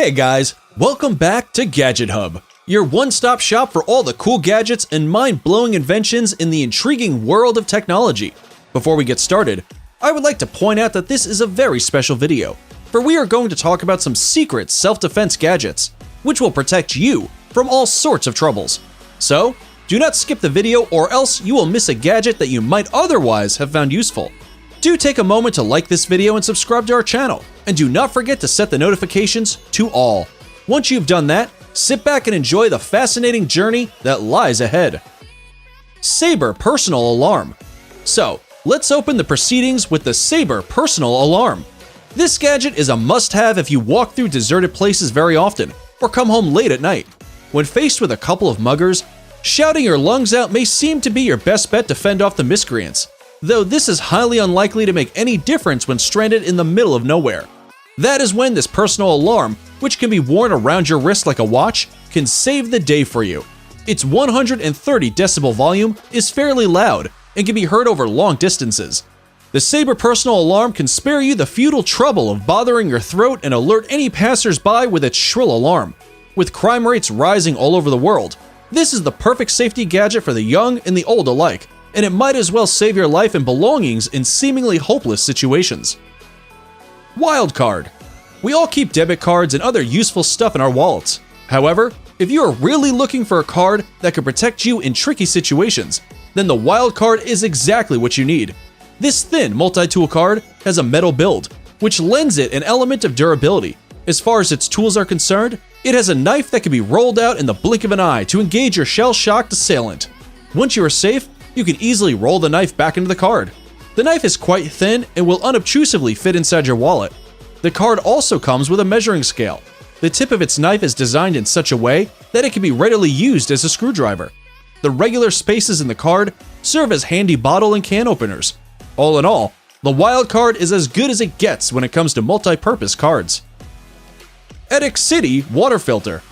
Hey guys, welcome back to Gadget Hub, your one-stop shop for all the cool gadgets and mind-blowing inventions in the intriguing world of technology. Before we get started, I would like to point out that this is a very special video, for we are going to talk about some secret self-defense gadgets, which will protect you from all sorts of troubles. So, do not skip the video or else you will miss a gadget that you might otherwise have found useful. Do take a moment to like this video and subscribe to our channel, and do not forget to set the notifications to all. Once you've done that, sit back and enjoy the fascinating journey that lies ahead. Sabre Personal Alarm. So, let's open the proceedings with the Sabre Personal Alarm. This gadget is a must-have if you walk through deserted places very often, or come home late at night. When faced with a couple of muggers, shouting your lungs out may seem to be your best bet to fend off the miscreants, though this is highly unlikely to make any difference when stranded in the middle of nowhere. That is when this personal alarm, which can be worn around your wrist like a watch, can save the day for you. Its 130 decibel volume is fairly loud and can be heard over long distances. The Sabre Personal Alarm can spare you the futile trouble of bothering your throat and alert any passers-by with its shrill alarm. With crime rates rising all over the world, this is the perfect safety gadget for the young and the old alike, and it might as well save your life and belongings in seemingly hopeless situations. Wildcard. We all keep debit cards and other useful stuff in our wallets. However, if you are really looking for a card that can protect you in tricky situations, then the Wildcard is exactly what you need. This thin multi-tool card has a metal build, which lends it an element of durability. As far as its tools are concerned, it has a knife that can be rolled out in the blink of an eye to engage your shell-shocked assailant. Once you are safe, you can easily roll the knife back into the card. The knife is quite thin and will unobtrusively fit inside your wallet. The card also comes with a measuring scale. The tip of its knife is designed in such a way that it can be readily used as a screwdriver. The regular spaces in the card serve as handy bottle and can openers. All in all, the Wildcard is as good as it gets when it comes to multi-purpose cards. Etic City Water Filter.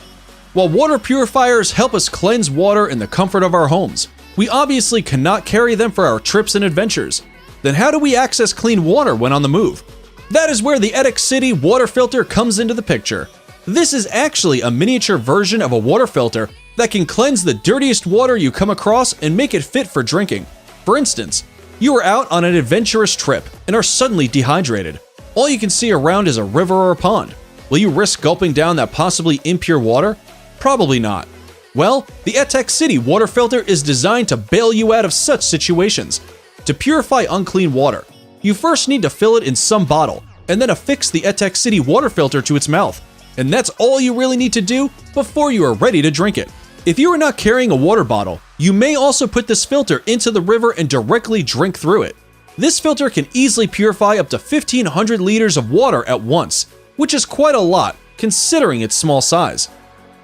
While water purifiers help us cleanse water in the comfort of our homes, we obviously cannot carry them for our trips and adventures. Then how do we access clean water when on the move? That is where the Etic City Water Filter comes into the picture. This is actually a miniature version of a water filter that can cleanse the dirtiest water you come across and make it fit for drinking. For instance, you are out on an adventurous trip and are suddenly dehydrated. All you can see around is a river or a pond. Will you risk gulping down that possibly impure water? Probably not. Well, the Etic City Water Filter is designed to bail you out of such situations. To purify unclean water, you first need to fill it in some bottle, and then affix the Etic City Water Filter to its mouth. And that's all you really need to do before you are ready to drink it. If you are not carrying a water bottle, you may also put this filter into the river and directly drink through it. This filter can easily purify up to 1,500 liters of water at once, which is quite a lot considering its small size.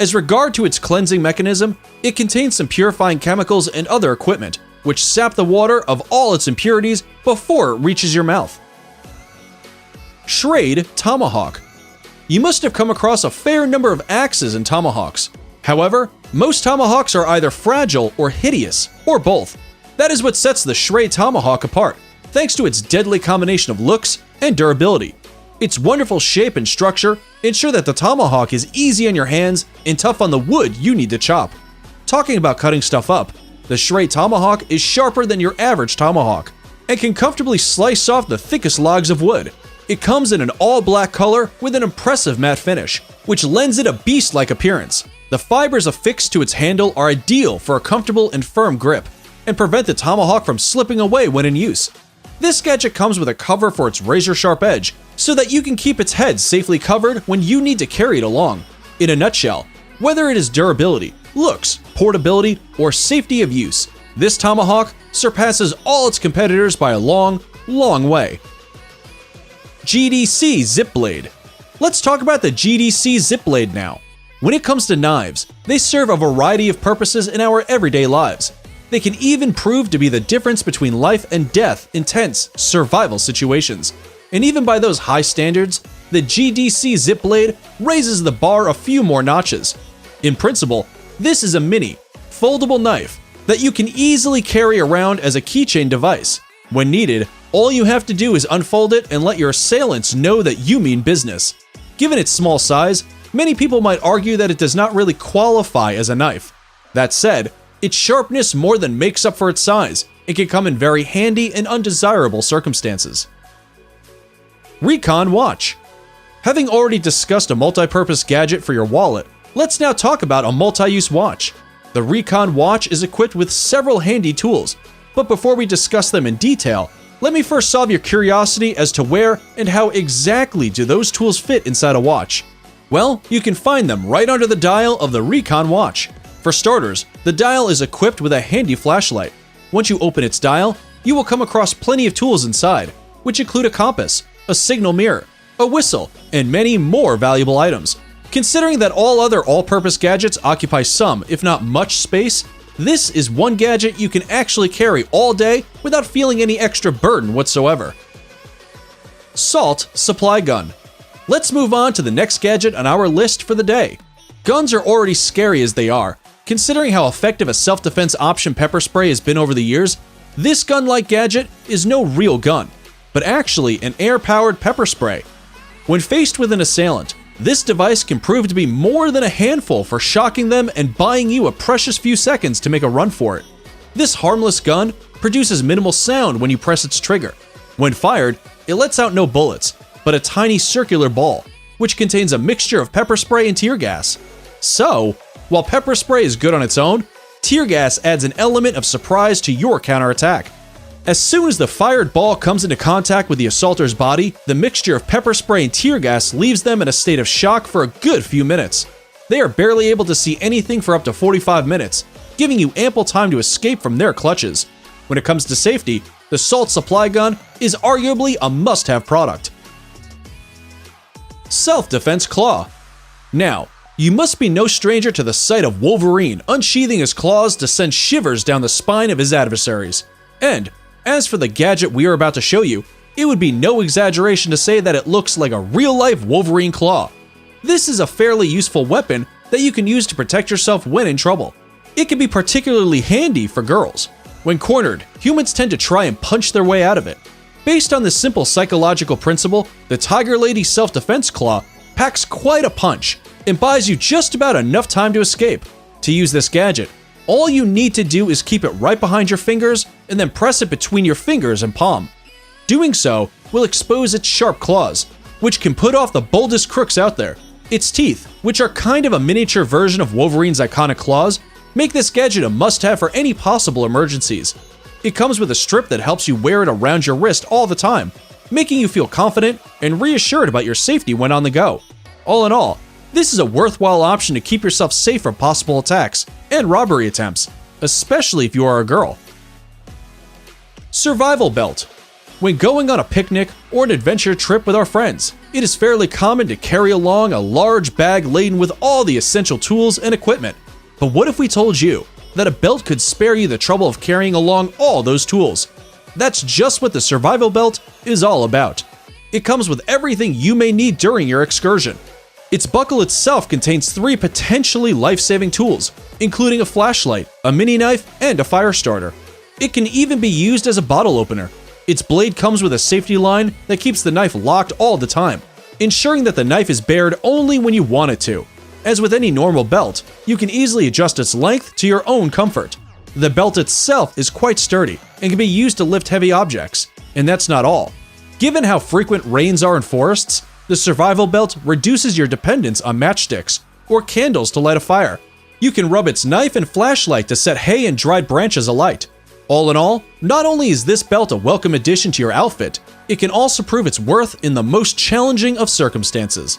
As regard to its cleansing mechanism, it contains some purifying chemicals and other equipment, which sap the water of all its impurities before it reaches your mouth. Schrade Tomahawk. You must have come across a fair number of axes and tomahawks. However, most tomahawks are either fragile or hideous, or both. That is what sets the Schrade Tomahawk apart, thanks to its deadly combination of looks and durability. Its wonderful shape and structure ensure that the tomahawk is easy on your hands and tough on the wood you need to chop. Talking about cutting stuff up, the Schrade Tomahawk is sharper than your average tomahawk and can comfortably slice off the thickest logs of wood. It comes in an all-black color with an impressive matte finish, which lends it a beast-like appearance. The fibers affixed to its handle are ideal for a comfortable and firm grip and prevent the tomahawk from slipping away when in use. This gadget comes with a cover for its razor-sharp edge so that you can keep its head safely covered when you need to carry it along. In a nutshell, whether it is durability, looks, portability, or safety of use, this tomahawk surpasses all its competitors by a long, long way. GDC Zip Blade. Let's talk about the GDC Zip Blade now. When it comes to knives, they serve a variety of purposes in our everyday lives. They can even prove to be the difference between life and death in tense survival situations. And even by those high standards, the GDC Zip Blade raises the bar a few more notches. In principle, this is a mini, foldable knife that you can easily carry around as a keychain device. When needed, all you have to do is unfold it and let your assailants know that you mean business. Given its small size, Many people might argue that it does not really qualify as a knife. That said, its sharpness more than makes up for its size. It can come in very handy and undesirable circumstances. Recon Watch. Having already discussed a multi-purpose gadget for your wallet, let's now talk about a multi-use watch. The Recon Watch is equipped with several handy tools, but before we discuss them in detail, let me first solve your curiosity as to where and how exactly do those tools fit inside a watch. Well, you can find them right under the dial of the Recon Watch. For starters, the dial is equipped with a handy flashlight. Once you open its dial, you will come across plenty of tools inside, which include a compass, a signal mirror, a whistle, and many more valuable items. Considering that all other all-purpose gadgets occupy some, if not much space, this is one gadget you can actually carry all day without feeling any extra burden whatsoever. Salt Supply Gun. Let's move on to the next gadget on our list for the day. Guns are already scary as they are. Considering how effective a self-defense option pepper spray has been over the years, this gun-like gadget is no real gun, but actually an air-powered pepper spray. When faced with an assailant, this device can prove to be more than a handful for shocking them and buying you a precious few seconds to make a run for it. This harmless gun produces minimal sound when you press its trigger. When fired, it lets out no bullets, but a tiny circular ball, which contains a mixture of pepper spray and tear gas. So, while pepper spray is good on its own, tear gas adds an element of surprise to your counterattack. As soon as the fired ball comes into contact with the assaulter's body, the mixture of pepper spray and tear gas leaves them in a state of shock for a good few minutes. They are barely able to see anything for up to 45 minutes, giving you ample time to escape from their clutches. When it comes to safety, the Salt Supply Gun is arguably a must-have product. Self-Defense Claw. Now, you must be no stranger to the sight of Wolverine unsheathing his claws to send shivers down the spine of his adversaries. And, as for the gadget we are about to show you, it would be no exaggeration to say that it looks like a real-life Wolverine claw. This is a fairly useful weapon that you can use to protect yourself when in trouble. It can be particularly handy for girls. When cornered, humans tend to try and punch their way out of it. Based on this simple psychological principle, the Tiger Lady Self-Defense Claw packs quite a punch and buys you just about enough time to escape. To use this gadget, all you need to do is keep it right behind your fingers and then press it between your fingers and palm. Doing so will expose its sharp claws, which can put off the boldest crooks out there. Its teeth, which are kind of a miniature version of Wolverine's iconic claws, make this gadget a must-have for any possible emergencies. It comes with a strip that helps you wear it around your wrist all the time, making you feel confident and reassured about your safety when on the go. All in all, this is a worthwhile option to keep yourself safe from possible attacks and robbery attempts, especially if you are a girl. Survival Belt. When going on a picnic or an adventure trip with our friends, it is fairly common to carry along a large bag laden with all the essential tools and equipment. But what if we told you that a belt could spare you the trouble of carrying along all those tools? That's just what the Survival Belt is all about. It comes with everything you may need during your excursion. Its buckle itself contains 3 potentially life-saving tools, including a flashlight, a mini knife, and a fire starter. It can even be used as a bottle opener. Its blade comes with a safety line that keeps the knife locked all the time, ensuring that the knife is bared only when you want it to. As with any normal belt, you can easily adjust its length to your own comfort. The belt itself is quite sturdy and can be used to lift heavy objects. And that's not all. Given how frequent rains are in forests, the Survival Belt reduces your dependence on matchsticks or candles to light a fire. You can rub its knife and flashlight to set hay and dried branches alight. All in all, not only is this belt a welcome addition to your outfit, it can also prove its worth in the most challenging of circumstances.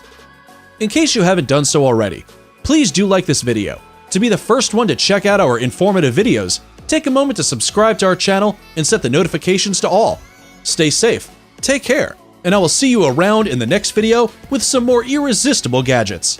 In case you haven't done so already, please do like this video. To be the first one to check out our informative videos, take a moment to subscribe to our channel and set the notifications to all. Stay safe, take care, and I will see you around in the next video with some more irresistible gadgets.